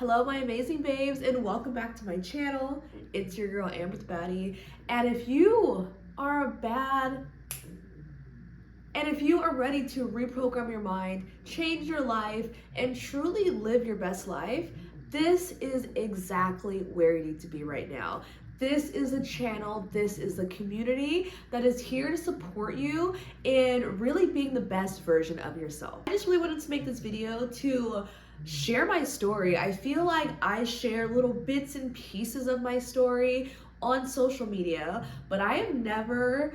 Hello, my amazing babes, and welcome back to my channel. It's your girl, Amber the Baddie. And if you are ready to reprogram your mind, change your life, and truly live your best life, this is exactly where you need to be right now. This is a channel, this is a community that is here to support you in really being the best version of yourself. I just really wanted to make this video to share my story. I feel like I share little bits and pieces of my story on social media, but I have never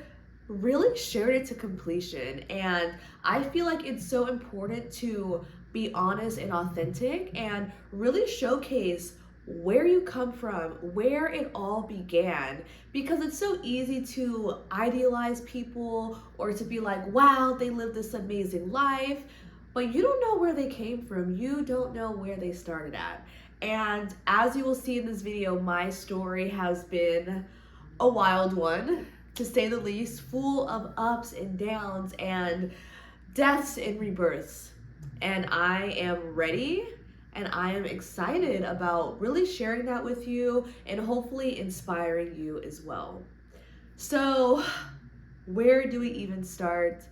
really shared it to completion. And I feel like it's so important to be honest and authentic and really showcase where you come from, where it all began, because it's so easy to idealize people or to be like, wow, they lived this amazing life, but you don't know where they came from. You don't know where they started at. And as you will see in this video, my story has been a wild one, to say the least, full of ups and downs and deaths and rebirths. And I am ready and I am excited about really sharing that with you and hopefully inspiring you as well. So, where do we even start?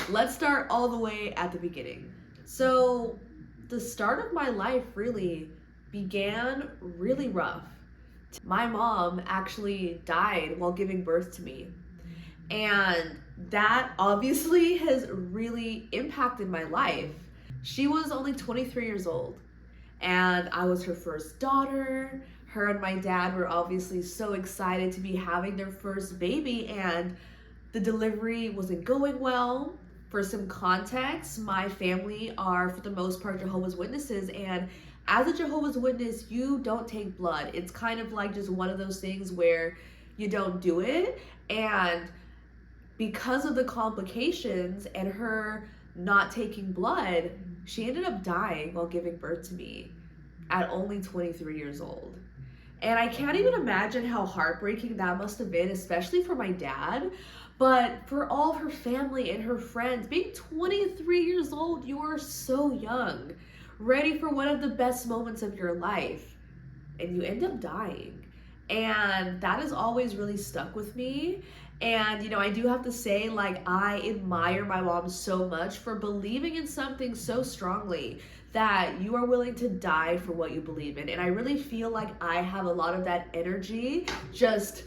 Let's start all the way at the beginning. So, the start of my life really began really rough. My mom actually died while giving birth to me. And that obviously has really impacted my life. She was only 23 years old, and I was her first daughter. Her and my dad were obviously so excited to be having their first baby, and the delivery wasn't going well. For some context, my family are, for the most part, Jehovah's Witnesses, and as a Jehovah's Witness, you don't take blood. It's kind of like just one of those things where you don't do it. And because of the complications and her not taking blood, she ended up dying while giving birth to me at only 23 years old. And I can't even imagine how heartbreaking that must have been, especially for my dad, but for all her family and her friends. Being 23 years old, you are so young, ready for one of the best moments of your life, and you end up dying. And that has always really stuck with me. And, you know, I do have to say, like, I admire my mom so much for believing in something so strongly that you are willing to die for what you believe in. And I really feel like I have a lot of that energy just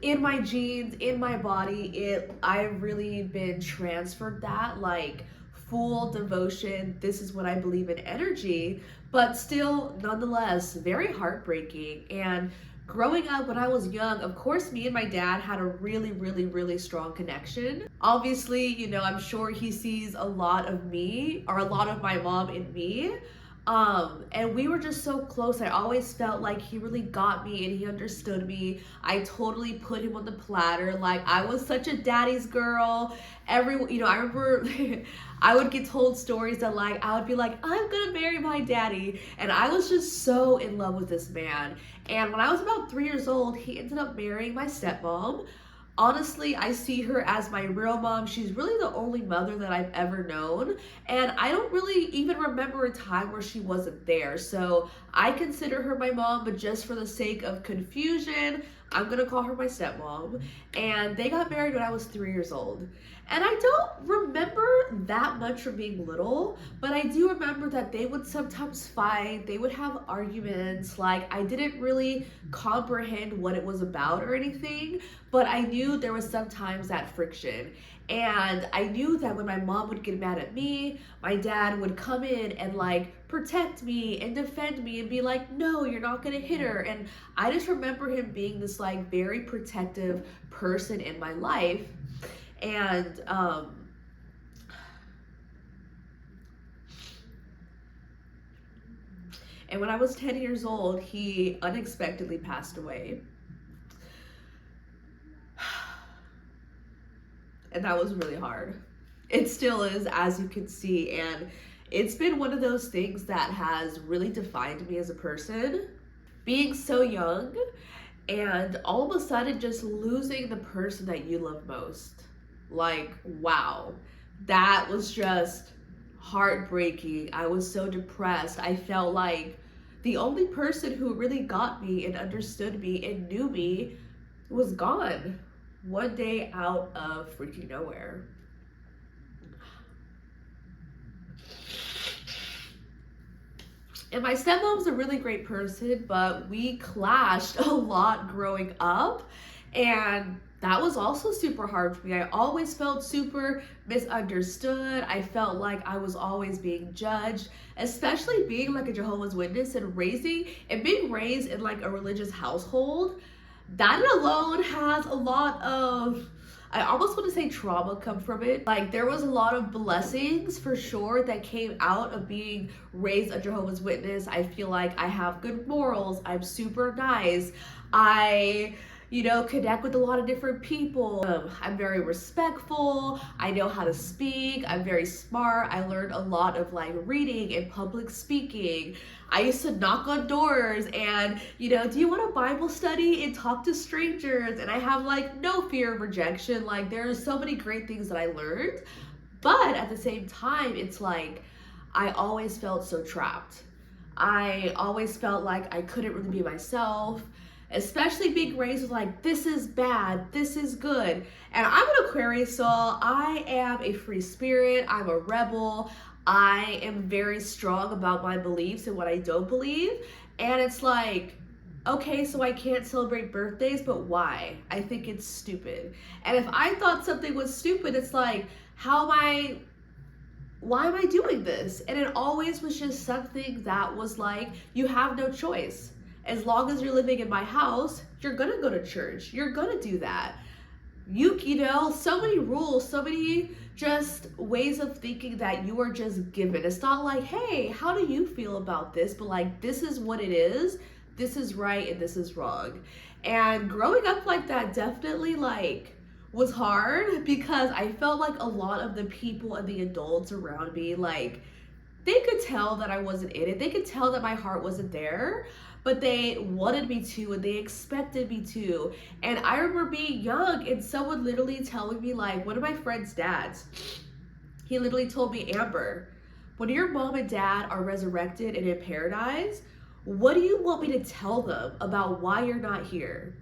in my genes, in my body. I've really been transferred that, like, full devotion, this is what I believe in energy, but still, nonetheless, very heartbreaking. And growing up when I was young, of course, me and my dad had a really strong connection. Obviously, you know, I'm sure he sees a lot of me or a lot of my mom in me. And we were just so close. I always felt like he really got me and he understood me. I totally put him on the platter. Like, I was such a daddy's girl. I remember I would get told stories that, like, I would be like, I'm gonna marry my daddy. And I was just so in love with this man. And when I was about 3 years old, he ended up marrying my stepmom. Honestly, I see her as my real mom. She's really the only mother that I've ever known. And I don't really even remember a time where she wasn't there. So I consider her my mom, but just for the sake of confusion, I'm gonna call her my stepmom. And they got married when I was 3 years old. And I don't remember that much from being little, but I do remember that they would sometimes fight, they would have arguments. Like, I didn't really comprehend what it was about or anything, but I knew there was sometimes that friction. And I knew that when my mom would get mad at me, my dad would come in and, like, protect me and defend me and be like, no, you're not gonna hit her. And I just remember him being this, like, very protective person in my life. And when I was 10 years old, he unexpectedly passed away. And that was really hard. It still is, as you can see. And it's been one of those things that has really defined me as a person. Being so young and all of a sudden just losing the person that you love most. Like, wow, that was just heartbreaking. I was so depressed. I felt like the only person who really got me and understood me and knew me was gone one day out of freaking nowhere. And my stepmom's a really great person, but we clashed a lot growing up. And that was also super hard for me. I always felt super misunderstood. I felt like I was always being judged, especially being like a Jehovah's Witness and being raised in like a religious household. That alone has a lot of, I almost want to say trauma come from it. Like there was a lot of blessings for sure that came out of being raised a Jehovah's Witness. I feel like I have good morals. I'm super nice. I connect with a lot of different people. I'm very respectful. I know how to speak. I'm very smart. I learned a lot of like reading and public speaking. I used to knock on doors and, do you want a Bible study and talk to strangers? And I have like no fear of rejection. Like there are so many great things that I learned. But at the same time, it's like, I always felt so trapped. I always felt like I couldn't really be myself. Especially being raised with like, this is bad, this is good. And I'm an Aquarius, so I am a free spirit, I'm a rebel. I am very strong about my beliefs and what I don't believe. And it's like, okay, so I can't celebrate birthdays, but why? I think it's stupid. And if I thought something was stupid, it's like, why am I doing this? And it always was just something that was like, you have no choice. As long as you're living in my house, you're gonna go to church. You're gonna do that. So many rules, so many just ways of thinking that you are just given. It's not like, hey, how do you feel about this? But like, this is what it is. This is right and this is wrong. And growing up like that definitely like was hard because I felt like a lot of the people and the adults around me, like, they could tell that I wasn't in it. They could tell that my heart wasn't there, but they wanted me to and they expected me to. And I remember being young and someone literally telling me, like, one of my friend's dads, he literally told me, Amber, when your mom and dad are resurrected and in paradise, what do you want me to tell them about why you're not here?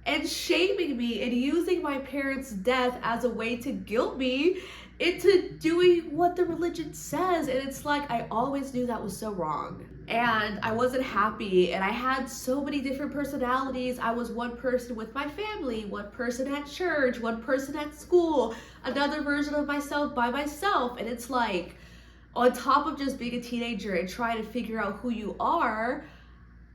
And shaming me and using my parents' death as a way to guilt me into doing what the religion says. And it's like, I always knew that was so wrong. And I wasn't happy. And I had so many different personalities. I was one person with my family, one person at church, one person at school, another version of myself by myself. And it's like, on top of just being a teenager and trying to figure out who you are,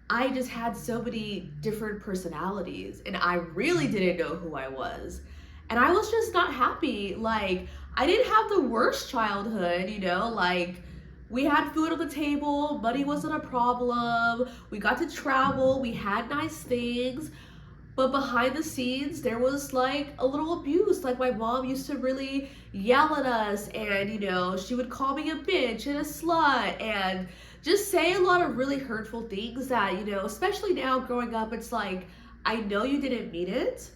I just had so many different personalities and I really didn't know who I was. And I was just not happy. Like, I didn't have the worst childhood, like we had food on the table, money wasn't a problem, we got to travel, we had nice things. But behind the scenes, there was like a little abuse. Like my mom used to really yell at us and, she would call me a bitch and a slut and just say a lot of really hurtful things that, especially now growing up, it's like, I know you didn't mean it,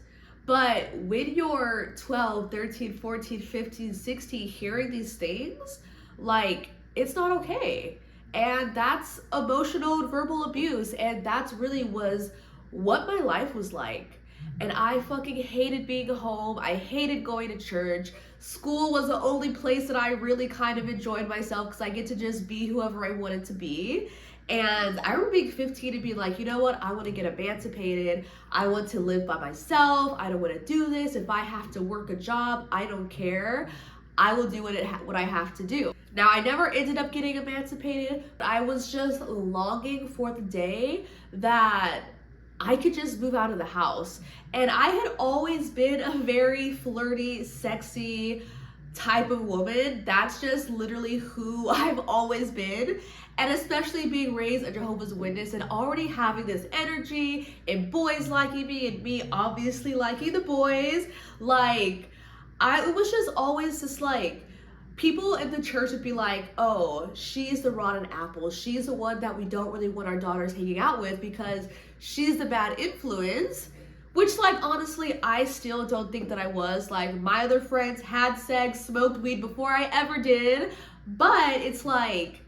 but when you're 12, 13, 14, 15, 16, hearing these things, like, it's not okay. And that's emotional and verbal abuse. And that's really was what my life was like. And I fucking hated being home. I hated going to church. School was the only place that I really kind of enjoyed myself because I get to just be whoever I wanted to be. And I remember being 15 and being like, you know what? I want to get emancipated. I want to live by myself. I don't want to do this. If I have to work a job, I don't care. I will do what I have to do. Now, I never ended up getting emancipated. I was just longing for the day that I could just move out of the house. And I had always been a very flirty, sexy type of woman. That's just literally who I've always been. And especially being raised a Jehovah's Witness and already having this energy and boys liking me and me obviously liking the boys. Like, it was just always just like, people in the church would be like, oh, she's the rotten apple. She's the one that we don't really want our daughters hanging out with because she's the bad influence. Which, like, honestly, I still don't think that I was. Like, my other friends had sex, smoked weed before I ever did. But it's like,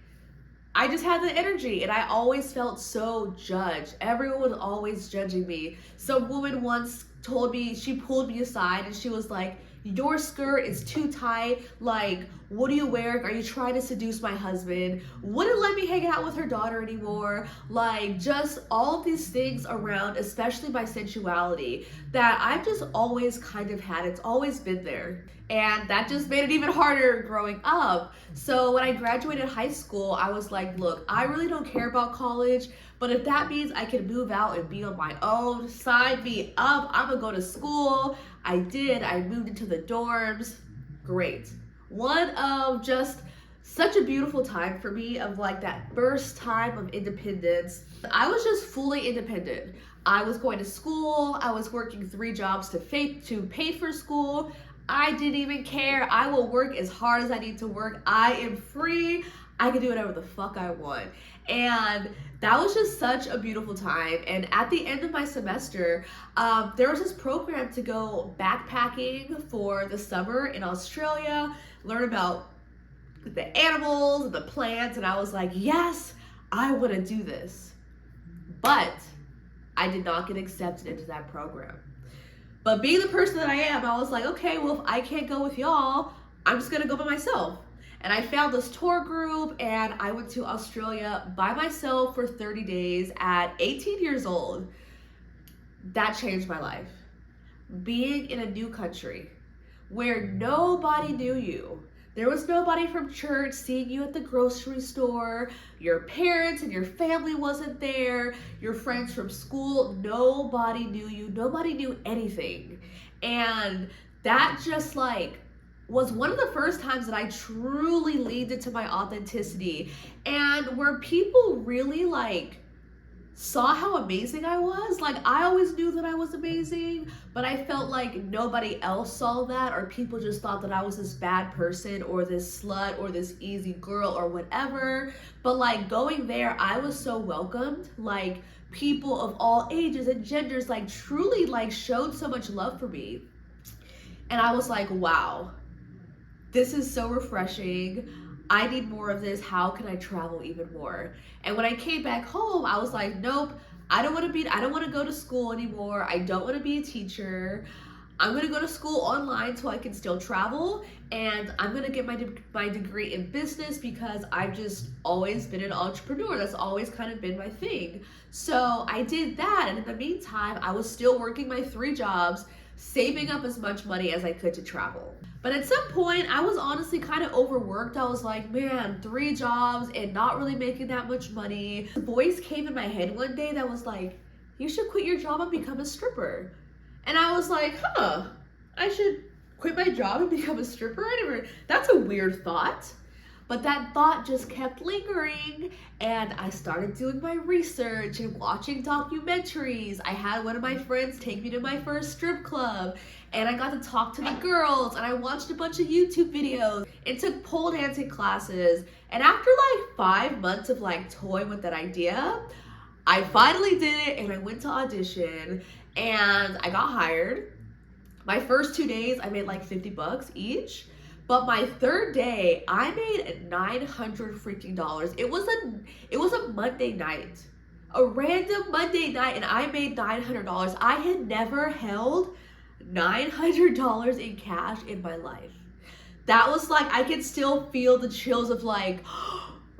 I just had the energy, and I always felt so judged. Everyone was always judging me. Some woman once told me, she pulled me aside and she was like, your skirt is too tight. Like, what are you wearing? Are you trying to seduce my husband? Wouldn't let me hang out with her daughter anymore. Like, just all of these things around, especially my sensuality, that I've just always kind of had. It's always been there. And that just made it even harder growing up. So when I graduated high school, I was like, look, I really don't care about college, but if that means I can move out and be on my own, sign me up. I'm gonna go to school. I did. I moved into the dorms. Great. One of just such a beautiful time for me, of like that first time of independence. I was just fully independent. I was going to school. I was working 3 jobs to pay for school. I didn't even care. I will work as hard as I need to work. I am free. I can do whatever the fuck I want. And that was just such a beautiful time. And at the end of my semester, there was this program to go backpacking for the summer in Australia, learn about the animals, the plants, and I was like, yes, I want to do this. But I did not get accepted into that program. But being the person that I am, I was like, okay, well, if I can't go with y'all, I'm just gonna go by myself. And I found this tour group, and I went to Australia by myself for 30 days at 18 years old. That changed my life. Being in a new country where nobody knew you. There was nobody from church seeing you at the grocery store. Your parents and your family wasn't there. Your friends from school, nobody knew you. Nobody knew anything. And that just like was one of the first times that I truly leaned into my authenticity, and where people really like saw how amazing I was. Like, I always knew that I was amazing, but I felt like nobody else saw that, or people just thought that I was this bad person or this slut or this easy girl or whatever. But like going there, I was so welcomed. Like, people of all ages and genders like truly like showed so much love for me. And I was like, wow, this is so refreshing. I need more of this. How can I travel even more? And when I came back home, I was like, nope, I don't want to go to school anymore. I don't want to be a teacher. I'm going to go to school online so I can still travel. And I'm going to get my degree in business, because I've just always been an entrepreneur. That's always kind of been my thing. So I did that. And in the meantime, I was still working my 3 jobs, saving up as much money as I could to travel. But at some point, I was honestly kind of overworked. I was like, man, 3 jobs and not really making that much money. The voice came in my head one day that was like, you should quit your job and become a stripper. And I was like, I should quit my job and become a stripper? That's a weird thought. But that thought just kept lingering, and I started doing my research and watching documentaries. I had one of my friends take me to my first strip club, and I got to talk to the girls, and I watched a bunch of YouTube videos and took pole dancing classes. And after like 5 months of like toying with that idea, I finally did it, and I went to audition, and I got hired. My first 2 days, I made like 50 bucks each. But my 3rd day, I made $900 freaking dollars. It was a Monday night, a random Monday night, and I made $900. I had never held $900 in cash in my life. That was like, I could still feel the chills of like,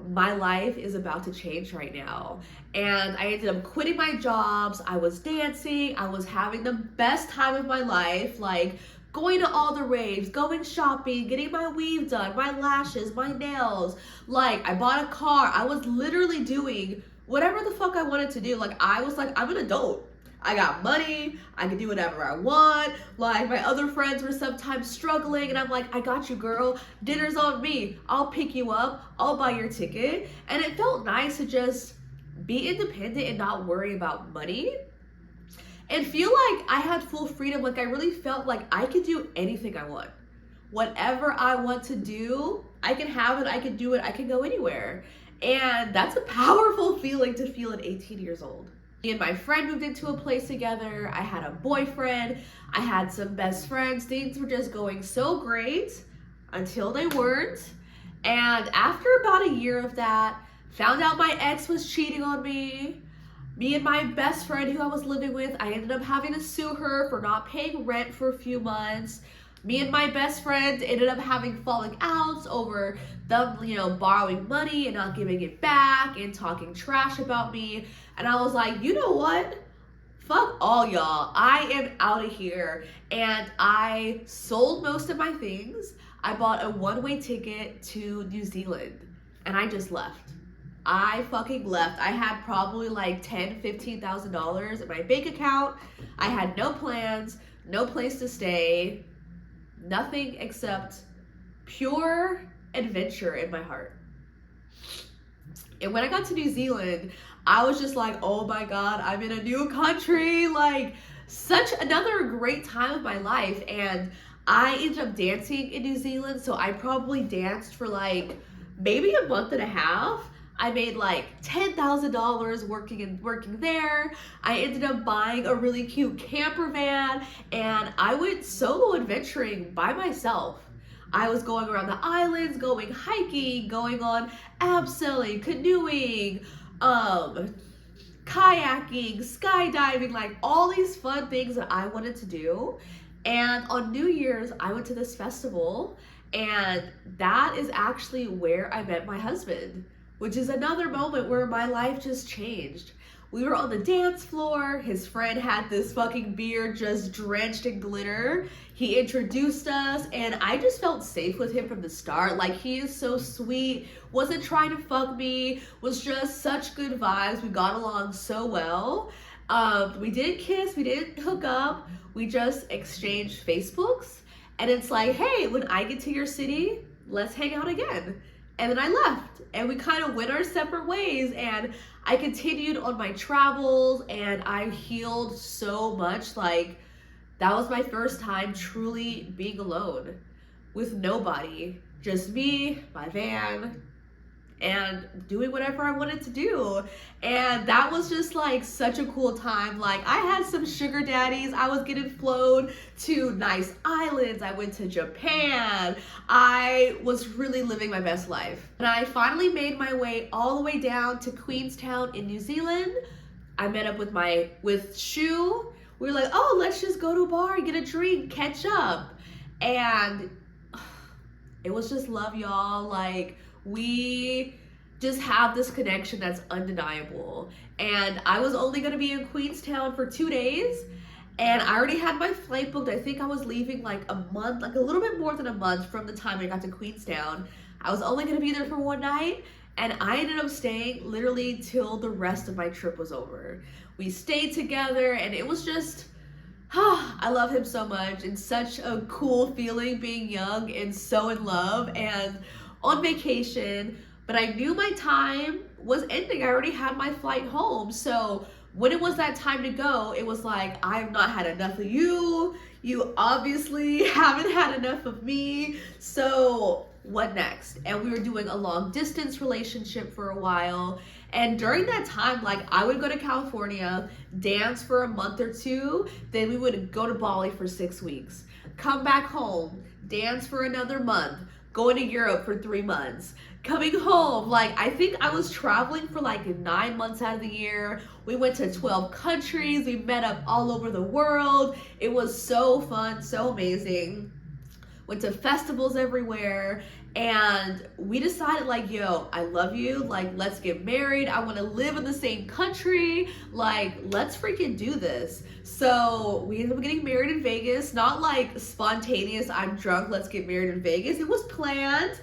my life is about to change right now. And I ended up quitting my jobs. I was dancing. I was having the best time of my life. Like, going to all the raves, going shopping, getting my weave done, my lashes, my nails. Like, I bought a car. I was literally doing whatever the fuck I wanted to do. Like, I was like, I'm an adult. I got money. I can do whatever I want. Like, my other friends were sometimes struggling, and I'm like, I got you, girl. Dinner's on me. I'll pick you up. I'll buy your ticket. And it felt nice to just be independent and not worry about money, and feel like I had full freedom. Like, I really felt like I could do anything I want. Whatever I want to do, I can have it, I can do it, I can go anywhere. And that's a powerful feeling to feel at 18 years old. Me and my friend moved into a place together. I had a boyfriend. I had some best friends. Things were just going so great until they weren't. And after about a year of that, Found out my ex was cheating on me. Me and my best friend who I was living with, I ended up having to sue her for not paying rent for a few months. Me and my best friend ended up having falling outs over them, borrowing money and not giving it back and talking trash about me. And I was like, you know what? Fuck all y'all. I am out of here. And I sold most of my things. I bought a one-way ticket to New Zealand and I just left. I fucking left. I had probably like $10,000-$15,000 in my bank account. I had no plans, no place to stay, nothing except pure adventure in my heart. And when I got to New Zealand, I was just like, oh my God, I'm in a new country. Like, such another great time of my life. And I ended up dancing in New Zealand. So I probably danced for like maybe a month and a half. I made like $10,000 working there. I ended up buying a really cute camper van and I went solo adventuring by myself. I was going around the islands, going hiking, going on abseiling, canoeing, kayaking, skydiving, like all these fun things that I wanted to do. And on New Year's, I went to this festival and that is actually where I met my husband, which is another moment where my life just changed. We were on the dance floor. His friend had this fucking beard just drenched in glitter. He introduced us and I just felt safe with him from the start. Like, he is so sweet, wasn't trying to fuck me, was just such good vibes. We got along so well. We didn't kiss, we didn't hook up. We just exchanged Facebooks. And it's like, hey, when I get to your city, let's hang out again. And then I left and we kind of went our separate ways and I continued on my travels and I healed so much. Like, that was my first time truly being alone with nobody, just me, my van, and doing whatever I wanted to do. And that was just like such a cool time. Like, I had some sugar daddies. I was getting flown to nice islands. I went to Japan. I was really living my best life. And I finally made my way all the way down to Queenstown in New Zealand. I met up with Shu. We were like, oh, let's just go to a bar, get a drink, catch up. And it was just love, y'all. Like, we just have this connection that's undeniable. And I was only gonna be in Queenstown for 2 days and I already had my flight booked. I think I was leaving like a month, like a little bit more than a month from the time I got to Queenstown. I was only gonna be there for one night and I ended up staying literally till the rest of my trip was over. We stayed together and it was just, I love him so much. It's such a cool feeling being young and so in love and on vacation, but I knew my time was ending. I already had my flight home. So when it was that time to go, it was like, I have not had enough of you. You obviously haven't had enough of me. So what next? And we were doing a long distance relationship for a while. And during that time, like, I would go to California, dance for a month or two, then we would go to Bali for 6 weeks, come back home, dance for another month, going to Europe for 3 months, coming home. Like, I think I was traveling for like 9 months out of the year. We went to 12 countries. We met up all over the world. It was so fun, so amazing. Went to festivals everywhere. And we decided, like, yo, I love you. Like, let's get married. I want to live in the same country. Like, let's freaking do this. So we ended up getting married in Vegas. Not like spontaneous, I'm drunk, let's get married in Vegas. It was planned,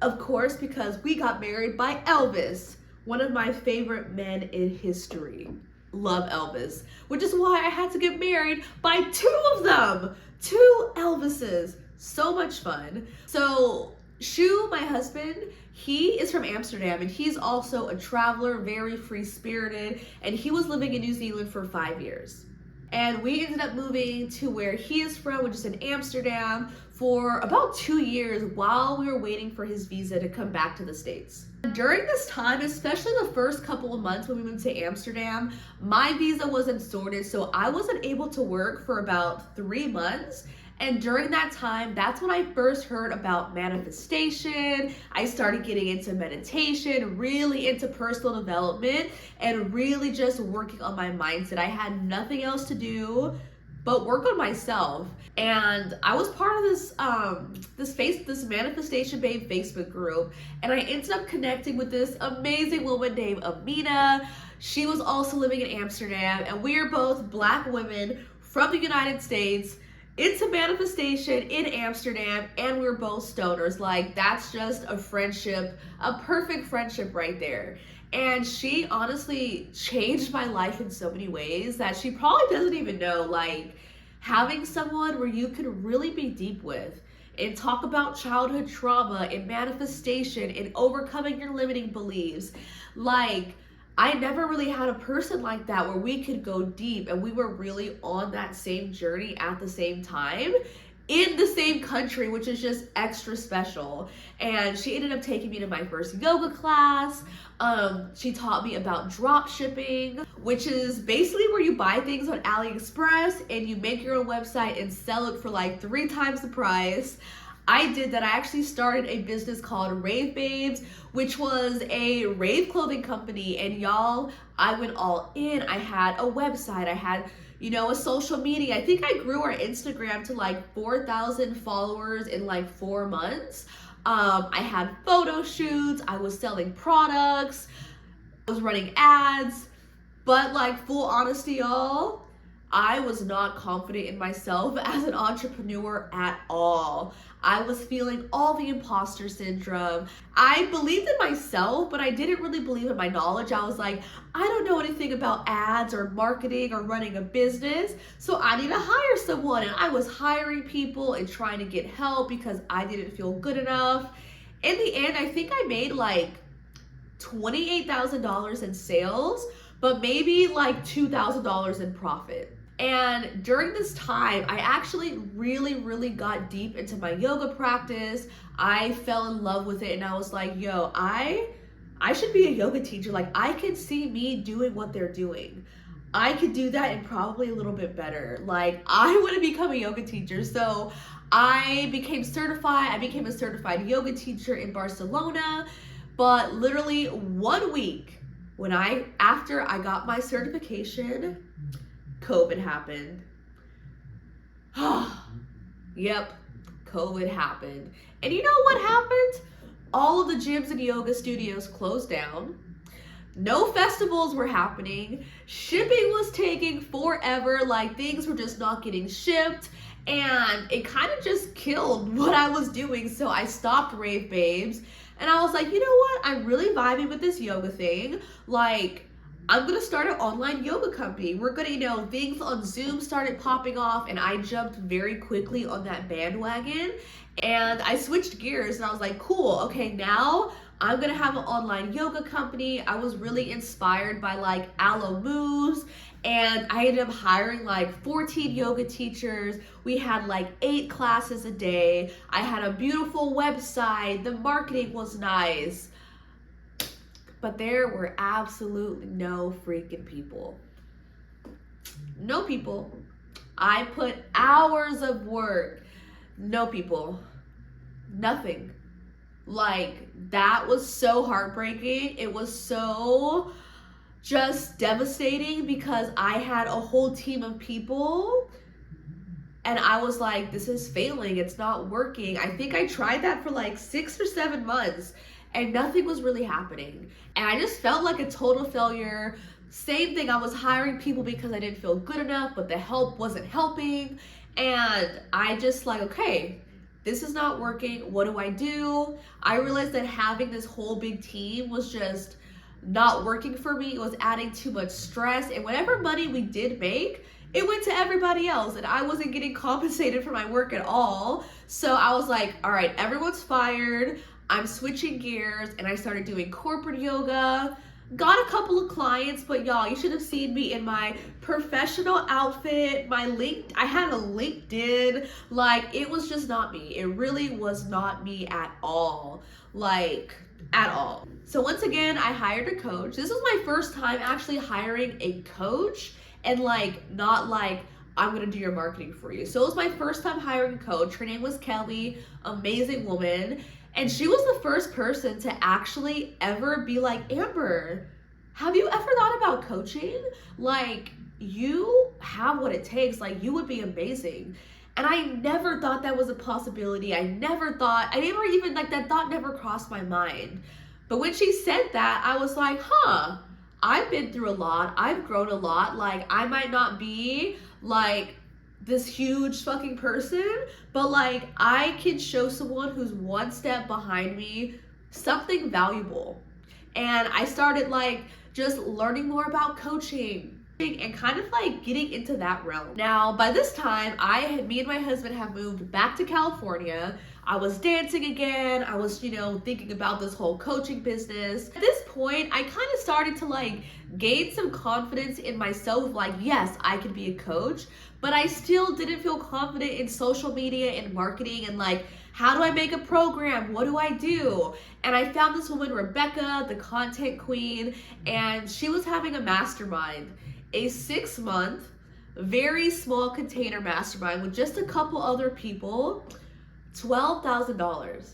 of course, because we got married by Elvis, one of my favorite men in history. Love Elvis, which is why I had to get married by 2 of them. 2 Elvises. So much fun. So Shu, my husband, he is from Amsterdam and he's also a traveler, very free-spirited, and he was living in New Zealand for 5 years. And we ended up moving to where he is from, which is in Amsterdam, for about 2 years while we were waiting for his visa to come back to the States. During this time, especially the first couple of months when we moved to Amsterdam, my visa wasn't sorted, so I wasn't able to work for about 3 months. And during that time, that's when I first heard about manifestation. I started getting into meditation, really into personal development, and really just working on my mindset. I had nothing else to do but work on myself. And I was part of this manifestation babe Facebook group, and I ended up connecting with this amazing woman named Amina. She was also living in Amsterdam, and we are both Black women from the United States into manifestation in Amsterdam, and we're both stoners. Like, that's just a friendship, a perfect friendship right there. And she honestly changed my life in so many ways that she probably doesn't even know. Like, having someone where you can really be deep with and talk about childhood trauma and manifestation and overcoming your limiting beliefs. Like, I never really had a person like that where we could go deep and we were really on that same journey at the same time in the same country, which is just extra special. And she ended up taking me to my first yoga class. She taught me about drop shipping, which is basically where you buy things on AliExpress and you make your own website and sell it for like 3 times the price. I did that. I actually started a business called Rave Babes, which was a rave clothing company. And y'all, I went all in. I had a website. I had, a social media. I think I grew our Instagram to like 4,000 followers in like 4 months. I had photo shoots. I was selling products. I was running ads. But like, full honesty, y'all, I was not confident in myself as an entrepreneur at all. I was feeling all the imposter syndrome. I believed in myself, but I didn't really believe in my knowledge. I was like, I don't know anything about ads or marketing or running a business, so I need to hire someone. And I was hiring people and trying to get help because I didn't feel good enough. In the end, I think I made like $28,000 in sales, but maybe like $2,000 in profit. And during this time, I actually really got deep into my yoga practice. I fell in love with it, and I was like, yo, I should be a yoga teacher. Like, I could see me doing what they're doing. I could do that and probably a little bit better. Like, I want to become a yoga teacher. So I became certified. I became a certified yoga teacher in Barcelona. But literally 1 week after I got my certification, COVID happened. Yep, COVID happened. And you know what happened? All of the gyms and yoga studios closed down. No festivals were happening. Shipping was taking forever. Like, things were just not getting shipped. And it kind of just killed what I was doing. So I stopped Rave Babes. And I was like, you know what? I'm really vibing with this yoga thing. Like, I'm gonna start an online yoga company. We're gonna, things on Zoom started popping off, and I jumped very quickly on that bandwagon. And I switched gears, and I was like, cool, okay, now I'm gonna have an online yoga company. I was really inspired by like Aloe Moves, and I ended up hiring like 14 yoga teachers. We had like 8 classes a day. I had a beautiful website. The marketing was nice. But there were absolutely no freaking people. No people. I put hours of work. No people. Nothing. Like, that was so heartbreaking. It was so just devastating because I had a whole team of people and I was like, this is failing. It's not working. I think I tried that for like 6 or 7 months. And nothing was really happening. And I just felt like a total failure. Same thing, I was hiring people because I didn't feel good enough, but the help wasn't helping. And I just like, okay, this is not working. What do I do? I realized that having this whole big team was just not working for me. It was adding too much stress. And whatever money we did make, it went to everybody else. And I wasn't getting compensated for my work at all. So I was like, all right, everyone's fired. I'm switching gears, and I started doing corporate yoga. Got a couple of clients, but y'all, you should have seen me in my professional outfit. I had a LinkedIn. Like, it was just not me. It really was not me at all. Like, at all. So once again, I hired a coach. This was my first time actually hiring a coach, and like, not like I'm gonna do your marketing for you. So it was my first time hiring a coach. Her name was Kelly, amazing woman. And she was the first person to actually ever be like, Amber, have you ever thought about coaching? Like, you have what it takes. Like, you would be amazing. And I never thought that was a possibility. I never even, like, that thought never crossed my mind. But when she said that, I was like, huh, I've been through a lot. I've grown a lot. Like, I might not be, like, this huge fucking person, but, like, I can show someone who's one step behind me something valuable. And I started, like, just learning more about coaching and kind of like getting into that realm. Now, by this time, me and my husband have moved back to California. I was dancing again. I was, thinking about this whole coaching business. At this point, I kind of started to like gain some confidence in myself. Like, yes, I can be a coach, but I still didn't feel confident in social media and marketing and like, how do I make a program? What do I do? And I found this woman, Rebecca, the content queen, and she was having a mastermind, a 6-month, very small container mastermind with just a couple other people, $12,000.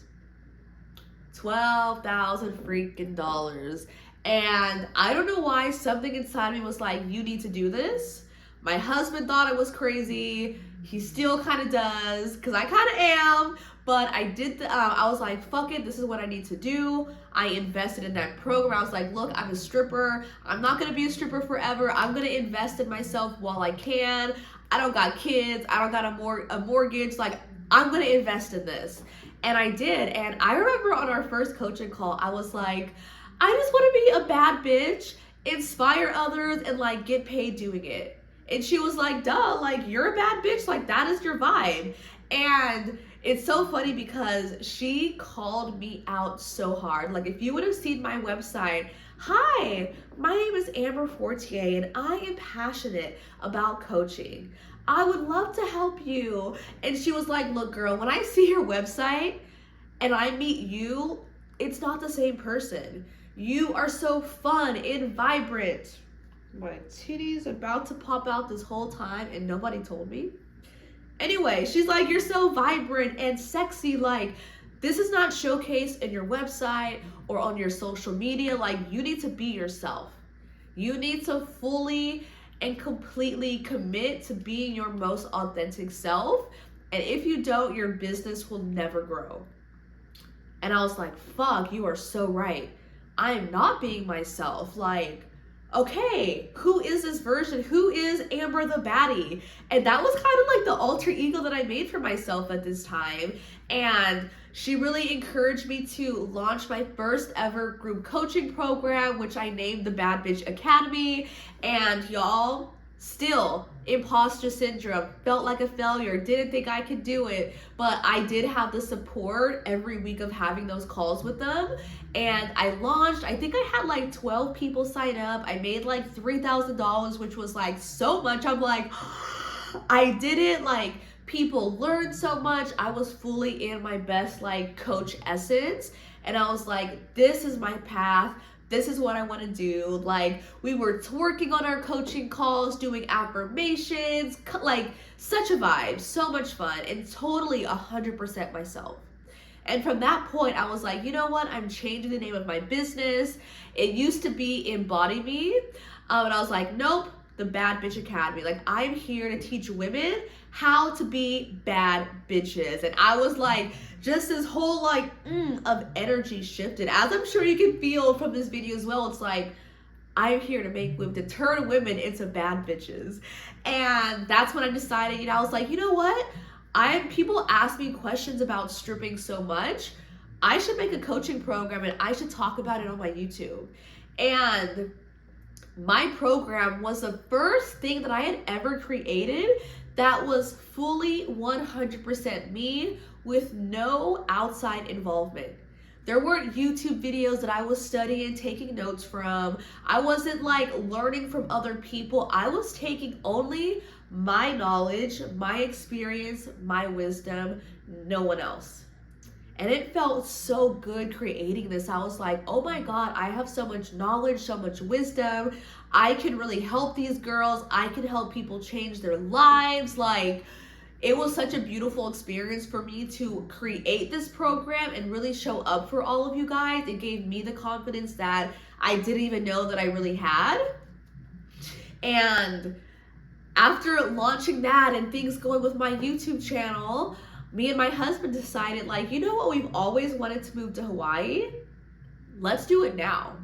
$12,000 freaking dollars. And I don't know why something inside me was like, you need to do this. My husband thought I was crazy. He still kind of does, because I kind of am. But I did, I was like, fuck it, this is what I need to do. I invested in that program. I was like, look, I'm a stripper. I'm not going to be a stripper forever. I'm going to invest in myself while I can. I don't got kids. I don't got a mortgage. Like, I'm going to invest in this. And I did. And I remember on our first coaching call, I was like, I just want to be a bad bitch, inspire others, and like get paid doing it. And she was like, duh, like, you're a bad bitch. Like, that is your vibe. And it's so funny because she called me out so hard. Like, if you would have seen my website, hi, my name is Amber Fortier and I am passionate about coaching. I would love to help you. And she was like, look, girl, when I see your website and I meet you, it's not the same person. You are so fun and vibrant. My titties about to pop out this whole time and nobody told me. Anyway, she's like, you're so vibrant and sexy. Like, this is not showcased in your website or on your social media. Like, you need to be yourself. You need to fully and completely commit to being your most authentic self. And if you don't, your business will never grow. And I was like, fuck, you are so right. I am not being myself. Like, okay, who is this version? Who is Amber the baddie? And that was kind of like the alter ego that I made for myself at this time. And she really encouraged me to launch my first ever group coaching program, which I named the Bad Bitch Academy. And y'all, still imposter syndrome, felt like a failure, didn't think I could do it, but I did have the support every week of having those calls with them. And I launched, I think I had like 12 people sign up. I made like $3,000, which was like so much. I'm like, I did it. Like, people learned so much. I was fully in my best like coach essence. And I was like, this is my path. This is what I want to do. Like, we were twerking on our coaching calls, doing affirmations, like such a vibe, so much fun, and totally 100% myself. And from that point, I was like, you know what? I'm changing the name of my business. It used to be Embody Me. And I was like, nope, the Bad Bitch Academy. Like, I'm here to teach women how to be bad bitches. And I was like, just this whole like of energy shifted. As I'm sure you can feel from this video as well, it's like, I'm here to turn women into bad bitches. And that's when I decided, I was like, you know what? People ask me questions about stripping so much. I should make a coaching program and I should talk about it on my YouTube. And my program was the first thing that I had ever created that was fully 100% me with no outside involvement. There weren't YouTube videos that I was studying, taking notes from. I wasn't like learning from other people. I was taking only my knowledge, my experience, my wisdom, no one else. And it felt so good creating this. I was like, oh my God, I have so much knowledge, so much wisdom. I can really help these girls. I can help people change their lives. Like, it was such a beautiful experience for me to create this program and really show up for all of you guys. It gave me the confidence that I didn't even know that I really had. And after launching that and things going with my YouTube channel, me and my husband decided, like, you know what, we've always wanted to move to Hawaii. Let's do it now.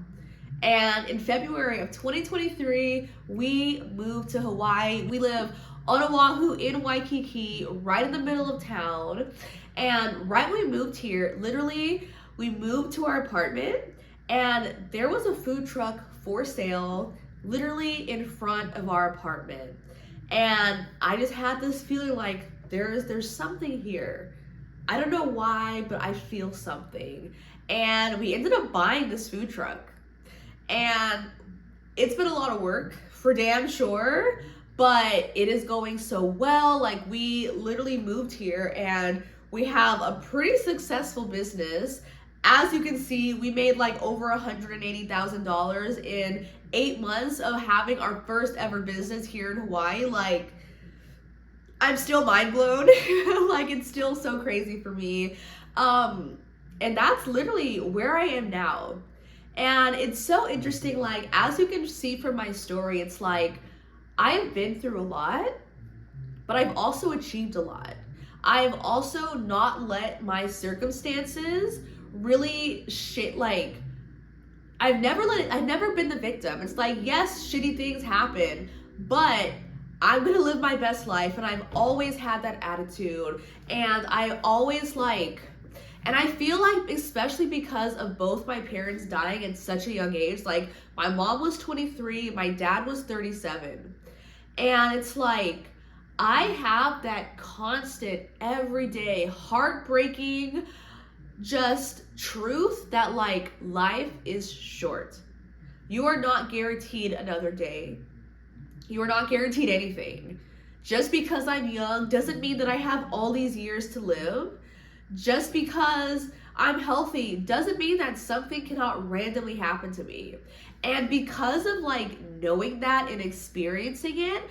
And in February of 2023, we moved to Hawaii. We live on Oahu in Waikiki, right in the middle of town. And right when we moved here, literally, we moved to our apartment and there was a food truck for sale, literally in front of our apartment. And I just had this feeling like there's something here. I don't know why, but I feel something. And we ended up buying this food truck. And it's been a lot of work, for damn sure, but it is going so well. Like, we literally moved here and we have a pretty successful business. As you can see, we made like over $180,000 in 8 months of having our first ever business here in Hawaii. Like, I'm still mind blown. Like, it's still so crazy for me. And that's literally where I am now. And it's so interesting, like, as you can see from my story, it's like, I've been through a lot, but I've also achieved a lot. I've also not let my circumstances really like, I've never been the victim. It's like, yes, shitty things happen, but I'm gonna live my best life. And I've always had that attitude. And I always and I feel like, especially because of both my parents dying at such a young age, like, my mom was 23, my dad was 37. And it's like, I have that constant, everyday, heartbreaking, just truth that, like, life is short. You are not guaranteed another day. You are not guaranteed anything. Just because I'm young doesn't mean that I have all these years to live. Just because I'm healthy doesn't mean that something cannot randomly happen to me. And because of, like, knowing that and experiencing it,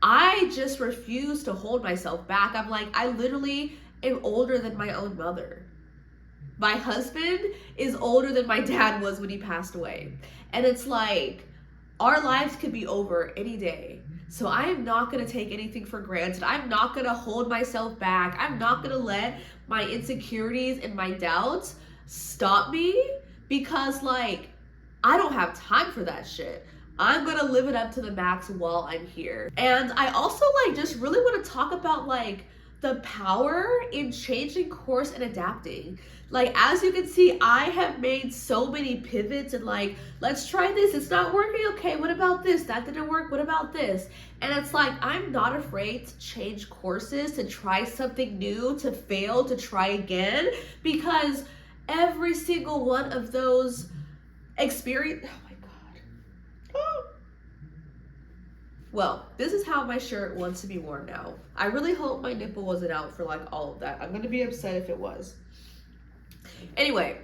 I just refuse to hold myself back. I'm like, I literally am older than my own mother. My husband is older than my dad was when he passed away. And it's like, our lives could be over any day. So I am not going to take anything for granted. I'm not going to hold myself back. I'm not going to let my insecurities and my doubts stop me, because, like, I don't have time for that shit. I'm going to live it up to the max while I'm here. And I also, like, just really want to talk about, like, the power in changing course and adapting. Like, as you can see, I have made so many pivots and, like, let's try this. It's not working. Okay, what about this? That didn't work. What about this? And it's like, I'm not afraid to change courses, to try something new, to fail, to try again, because every single one of those experience, oh my God. Oh. Well, this is how my shirt wants to be worn now. I really hope my nipple wasn't out for, like, all of that. I'm gonna be upset if it was. Anyway,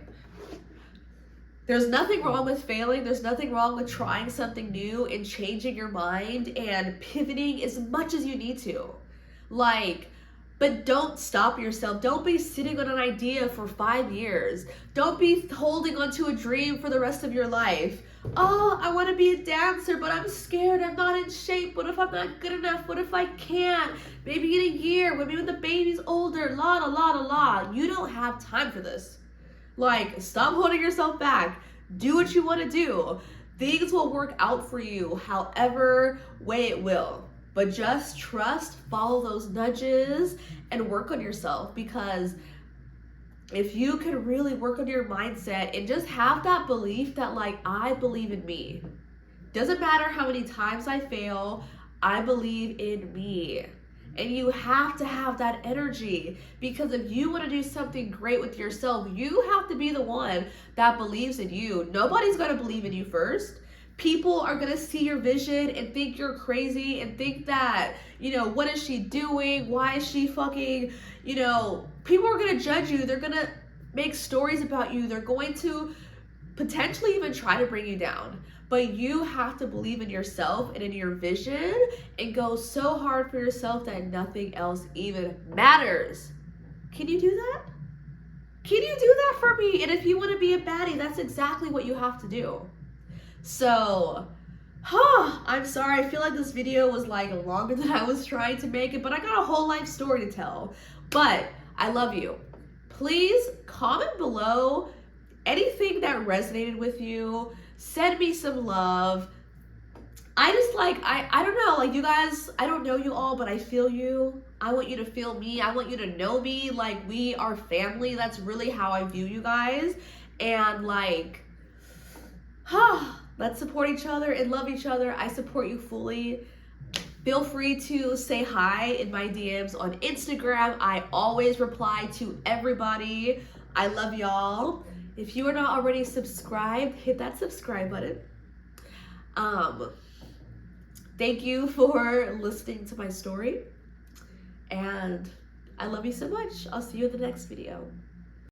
there's nothing wrong with failing. There's nothing wrong with trying something new and changing your mind and pivoting as much as you need to. Like, but don't stop yourself. Don't be sitting on an idea for 5 years. Don't be holding onto a dream for the rest of your life. Oh, I want to be a dancer, but I'm scared. I'm not in shape. What if I'm not good enough? What if I can't? Maybe in a year, maybe when the baby's older, la la la la la. You don't have time for this. Like, stop holding yourself back. Do what you want to do. Things will work out for you however way it will. But just trust, follow those nudges, and work on yourself. Because if you can really work on your mindset and just have that belief that, like, I believe in me. Doesn't matter how many times I fail, I believe in me. And you have to have that energy, because if you want to do something great with yourself, you have to be the one that believes in you. Nobody's going to believe in you first. People are going to see your vision and think you're crazy and think that, you know, what is she doing? Why is she fucking, you know, people are going to judge you. They're going to make stories about you. They're going to potentially even try to bring you down. but you have to believe in yourself and in your vision and go so hard for yourself that nothing else even matters. Can you do that? Can you do that for me? And if you want to be a baddie, that's exactly what you have to do. So, I'm sorry. I feel like this video was like longer than I was trying to make it, but I got a whole life story to tell. But I love you. Please comment below anything that resonated with you. Send me some love. I just like, I don't know, like you guys, I don't know you all, but I feel you. I want you to feel me. I want you to know me. Like, we are family. That's really how I view you guys. And like, let's support each other and love each other. I support you fully. Feel free to say hi in my DMs on Instagram. I always reply to everybody. I love y'all. If you are not already subscribed, hit that subscribe button. Thank you for listening to my story. And I love you so much. I'll see you in the next video.